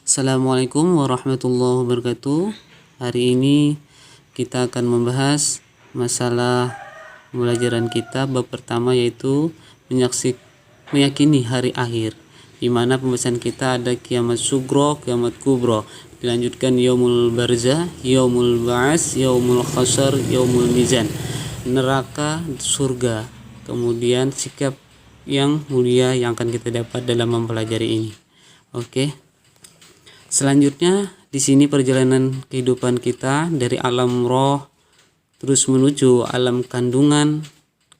Assalamualaikum warahmatullahi wabarakatuh. Hari ini kita akan membahas masalah pembelajaran kita bab pertama, yaitu meyakini hari akhir, di mana pembahasan kita ada kiamat sugro, kiamat kubro, dilanjutkan yaumul barzah, yaumul ba'as, yaumul khasar, yaumul mizan, neraka, surga, kemudian sikap yang mulia yang akan kita dapat dalam mempelajari ini. Oke. Selanjutnya di sini perjalanan kehidupan kita dari alam roh terus menuju alam kandungan.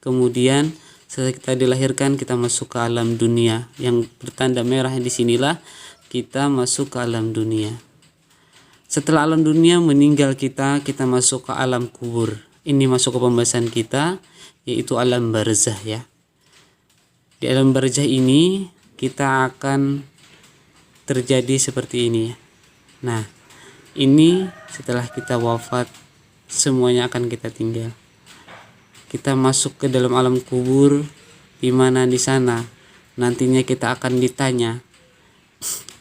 Kemudian setelah kita dilahirkan, kita masuk ke alam dunia. Yang bertanda merah di sinilah kita masuk ke alam dunia. Setelah alam dunia meninggal kita masuk ke alam kubur. Ini masuk ke pembahasan kita, yaitu alam barzah ya. Di alam barzah ini kita akan terjadi seperti ini. Nah, ini setelah kita wafat, semuanya akan kita tinggal. Kita masuk ke dalam alam kubur, di mana di sana nantinya kita akan ditanya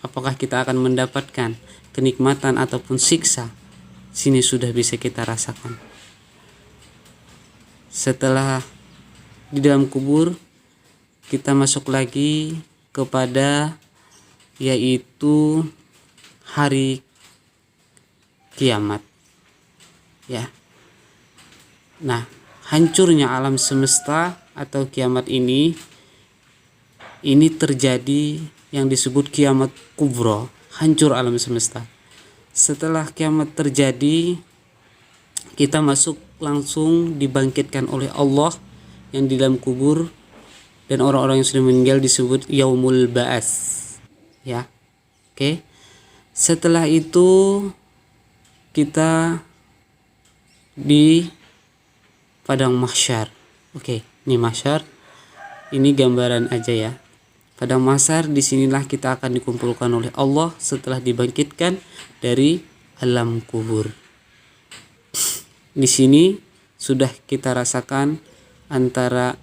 apakah kita akan mendapatkan kenikmatan ataupun siksa. Sini sudah bisa kita rasakan. Setelah di dalam kubur, kita masuk lagi kepada yaitu hari kiamat ya. Nah, hancurnya alam semesta atau kiamat ini terjadi yang disebut kiamat kubro, hancur alam semesta. Setelah kiamat terjadi, kita masuk langsung dibangkitkan oleh Allah yang di dalam kubur, dan orang-orang yang sudah meninggal disebut yaumul ba'as ya. Oke. Setelah itu kita di padang mahsyar. Oke, ini mahsyar. Ini gambaran aja ya. Padang mahsyar, disinilah kita akan dikumpulkan oleh Allah setelah dibangkitkan dari alam kubur. Di sini sudah kita rasakan antara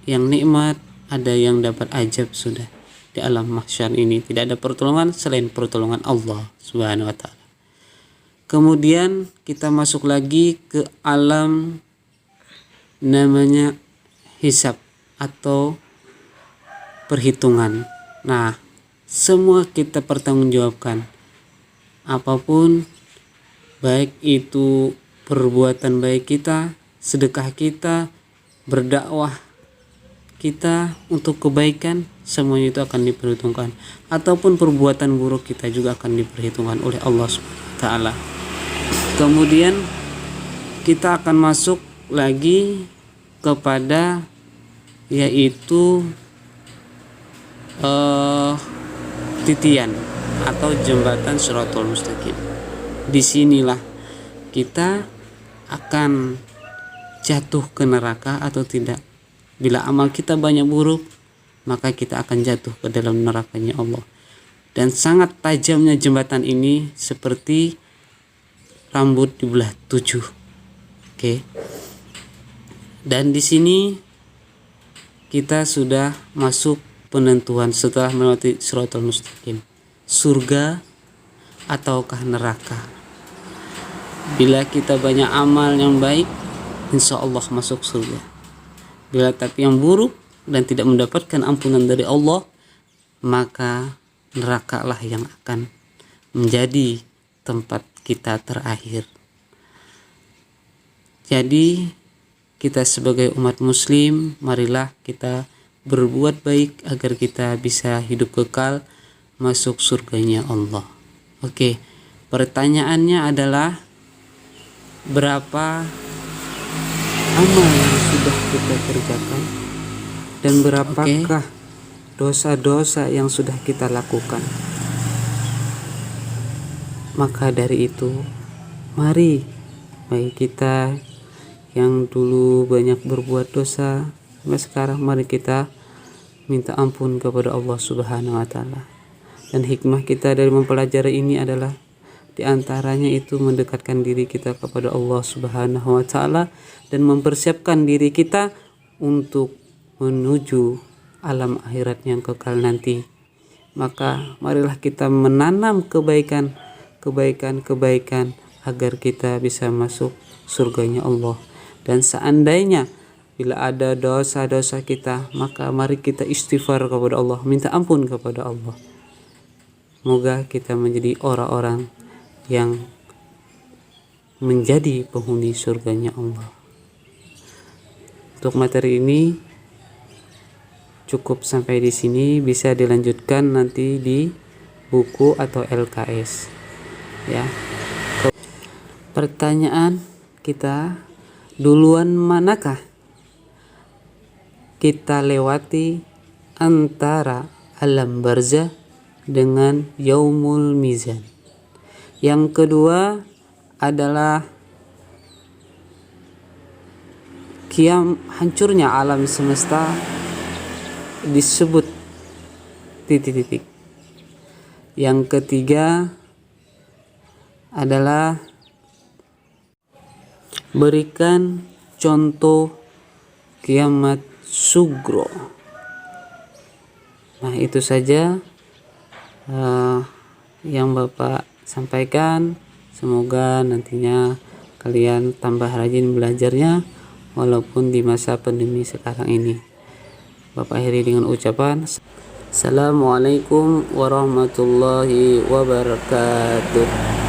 yang nikmat, ada yang dapat ajab sudah. Di alam mahsyar ini tidak ada pertolongan selain pertolongan Allah Subhanahu wa taala. Kemudian kita masuk lagi ke alam namanya hisab atau perhitungan. Nah, semua kita pertanggungjawabkan. Apapun, baik itu perbuatan baik kita, sedekah kita, berdakwah kita untuk kebaikan, semuanya itu akan diperhitungkan. Ataupun perbuatan buruk kita juga akan diperhitungkan oleh Allah SWT. Kemudian kita akan masuk lagi kepada yaitu titian atau jembatan Shirathul Mustaqim. Disinilah kita akan jatuh ke neraka atau tidak. Bila amal kita banyak buruk, maka kita akan jatuh ke dalam nerakanya Allah. Dan sangat tajamnya jembatan ini seperti rambut dibelah 7. Oke. Dan di sini kita sudah masuk penentuan setelah melewati Shirathul Mustaqim. Surga ataukah neraka. Bila kita banyak amal yang baik, insya Allah masuk surga. Bila tapi yang buruk dan tidak mendapatkan ampunan dari Allah, maka nerakalah yang akan menjadi tempat kita terakhir. Jadi kita sebagai umat muslim, marilah kita berbuat baik agar kita bisa hidup kekal masuk surganya Allah. Oke, pertanyaannya adalah berapa amal yang sudah kita kerjakan dan berapakah dosa-dosa yang sudah kita lakukan. Maka dari itu, mari baik kita yang dulu banyak berbuat dosa sampai sekarang, mari kita minta ampun kepada Allah Subhanahu wa taala. Dan hikmah kita dari mempelajari ini adalah di antaranya itu mendekatkan diri kita kepada Allah Subhanahu wa taala dan mempersiapkan diri kita untuk menuju alam akhirat yang kekal nanti, maka marilah kita menanam kebaikan agar kita bisa masuk surganya Allah. Dan seandainya bila ada dosa-dosa kita, maka mari kita istighfar kepada Allah, minta ampun kepada Allah. Semoga kita menjadi orang-orang yang menjadi penghuni surganya Allah. Untuk materi ini cukup sampai di sini, bisa dilanjutkan nanti di buku atau LKS ya. Pertanyaan kita, duluan manakah kita lewati antara alam barzah dengan yaumul mizan? Yang kedua adalah hancurnya alam semesta disebut titik-titik. Yang ketiga adalah berikan contoh kiamat sugro. Nah, itu saja yang Bapak sampaikan. Semoga nantinya kalian tambah rajin belajarnya walaupun di masa pandemi sekarang ini. Bapak akhiri dengan ucapan Assalamualaikum warahmatullahi wabarakatuh.